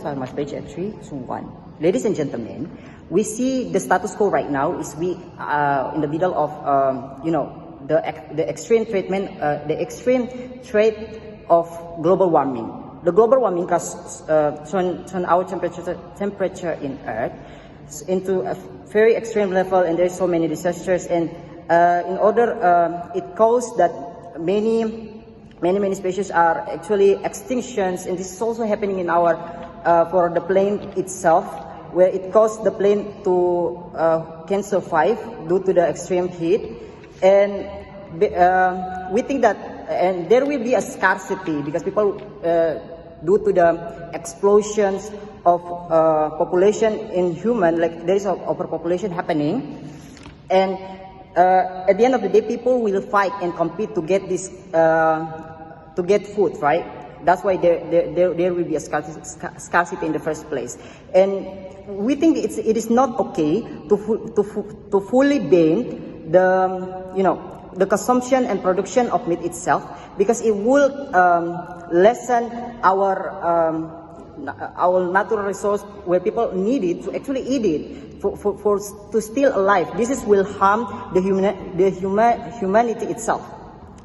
start my speech at 3, 2, 1. Ladies and gentlemen, we see the status quo right now is we in the middle of the extreme treatment, the extreme threat of global warming. The global warming has turn our temperature in Earth into a very extreme level, and there's so many disasters. And it caused that many species are actually extinctions, and this is also happening in our for the plane itself, where it caused the plane to can survive due to the extreme heat. And we think that and there will be a scarcity because people due to the explosions of population in human, like there is an overpopulation happening, and at the end of the day, people will fight and compete to get this to get food, right? That's why there will be a scarcity in the first place. And we think it is not okay to fully ban the consumption and production of meat itself, because it will lessen our natural resource where people need it to actually eat it to still alive. This will harm the humanity itself.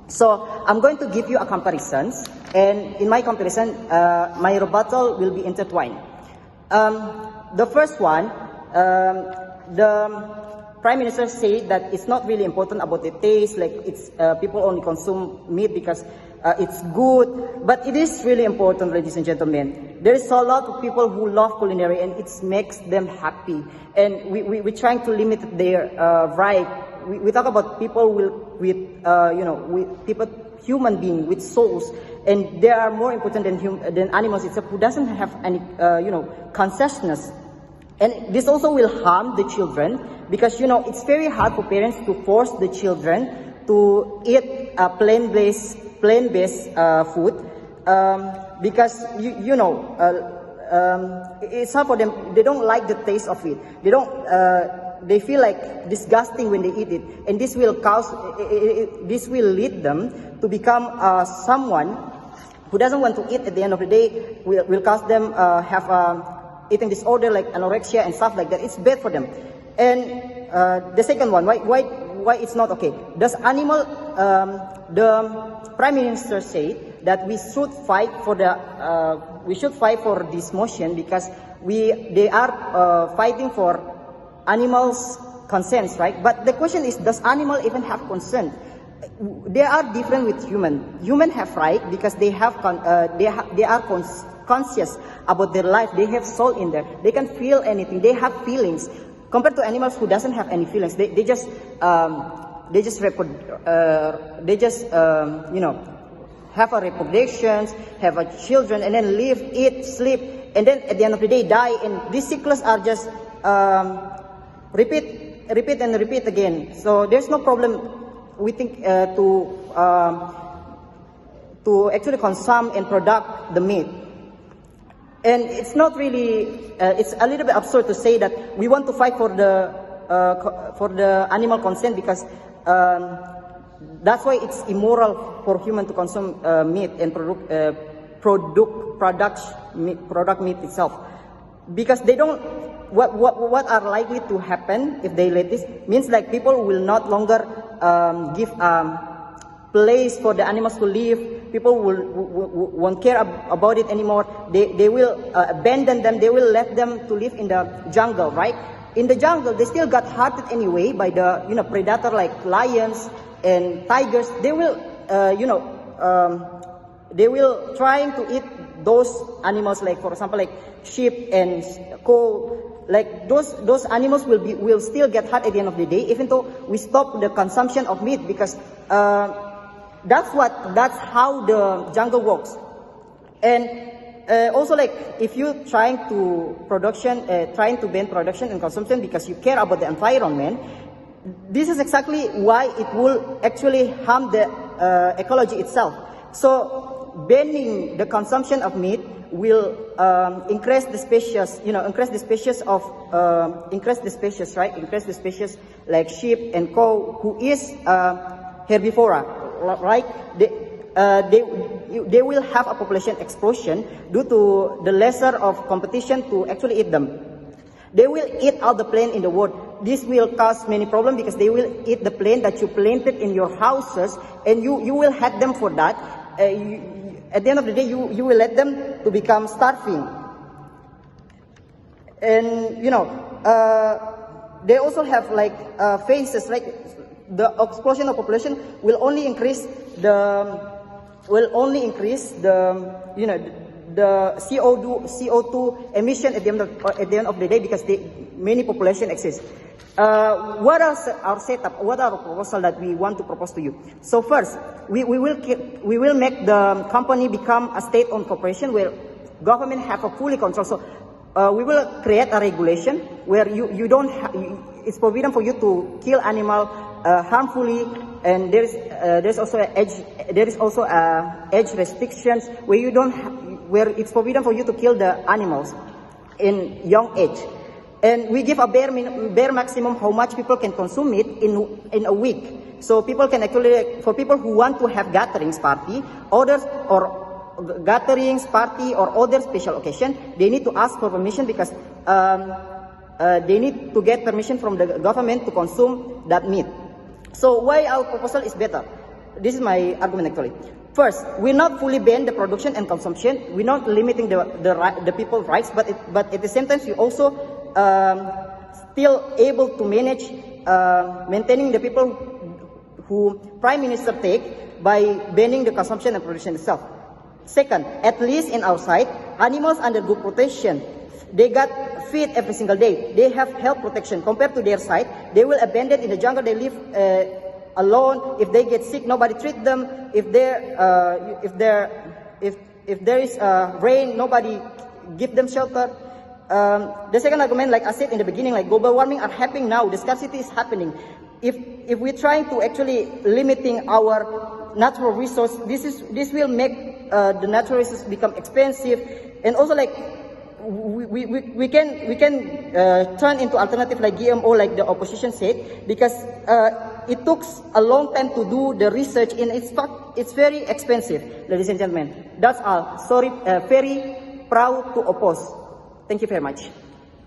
So I'm going to give you a comparison, and in my comparison, my rebuttal will be intertwined. The first one, the Prime Minister said that it's not really important about the taste, like it's people only consume meat because it's good, but it is really important, ladies and gentlemen. There is a lot of people who love culinary, and it makes them happy, and we're trying to limit their right. We talk about people with people, human beings with souls, and they are more important than animals itself, who doesn't have any consciousness. And this also will harm the children, because it's very hard for parents to force the children to eat plant-based food, because it's hard for them. They don't like the taste of it. They feel like disgusting when they eat it, and this will lead them to become someone who doesn't want to eat. At the end of the day, will cause them have eating disorder like anorexia and stuff like that. It's bad for them. And the second one, why it's not okay? The Prime Minister said that we should fight for this motion, because they are fighting for animals' consent, right? But the question is, does animal even have consent? They are different with human. Human have right because they are conscious about their life. They have soul in there. They can feel anything. They have feelings. Compared to animals who doesn't have any feelings, they just have a reproduction, have a children, and then live, eat, sleep, and then at the end of the day die. And these cycles are just repeat and repeat again. So there's no problem, we think, to actually consume and produce the meat. And it's not really, it's a little bit absurd to say that we want to fight for the animal consent, because that's why it's immoral for human to consume meat and product meat itself, because they don't. What are likely to happen if they let this means like people will not longer give place for the animals to live. People won't care about it anymore. They will abandon them. They will let them to live in the jungle, right? In the jungle, they still got hurted anyway by the predator like lions and tigers. They will trying to eat those animals, like for example like sheep and cow. Like those animals will still get hurt at the end of the day, even though we stop the consumption of meat, because that's how the jungle works. And also, like, if you trying to ban production and consumption because you care about the environment, this is exactly why it will actually harm the ecology itself. So banning the consumption of meat will increase the species, like sheep and cow, who is herbivora, right? they will have a population explosion due to the lesser of competition to actually eat them. They will eat all the plant in the world. This will cause many problems because they will eat the plant that you planted in your houses, and you will hate them for that. At the end of the day, you will let them to become starving. And they also have like phases, like the explosion of population will only increase the the CO2 emission at the end of the day, because many population exists. What are our setup? What are our proposal that we want to propose to you? So first, we will make the company become a state-owned corporation where government have a fully control. So we will create a regulation where you don't it's forbidden for you to kill animal harmfully, and there's also age restrictions where it's forbidden for you to kill the animals in young age. And we give a bare maximum how much people can consume it in a week. So people can actually, for people who want to have gatherings party, orders or gatherings party or other special occasion, they need to ask for permission, because they need to get permission from the government to consume that meat. So why our proposal is better? This is my argument actually. First, we're not fully ban the production and consumption. We're not limiting the people's rights, but at the same time, we also still able to manage maintaining the people who Prime Minister take by banning the consumption and production itself. Second, at least in our side, animals under good protection. They got feed every single day. They have health protection. Compared to their side, they will abandon in the jungle. They live alone. If they get sick, nobody treat them. If there is rain, nobody give them shelter. The second argument, like I said in the beginning, like global warming are happening now. The scarcity is happening. If we're trying to actually limiting our natural resource, this will make the natural resources become expensive, and also like we can turn into alternative like GMO, like the opposition said, because it took a long time to do the research, and it's very expensive, ladies and gentlemen. That's all. Sorry, very proud to oppose. Thank you very much.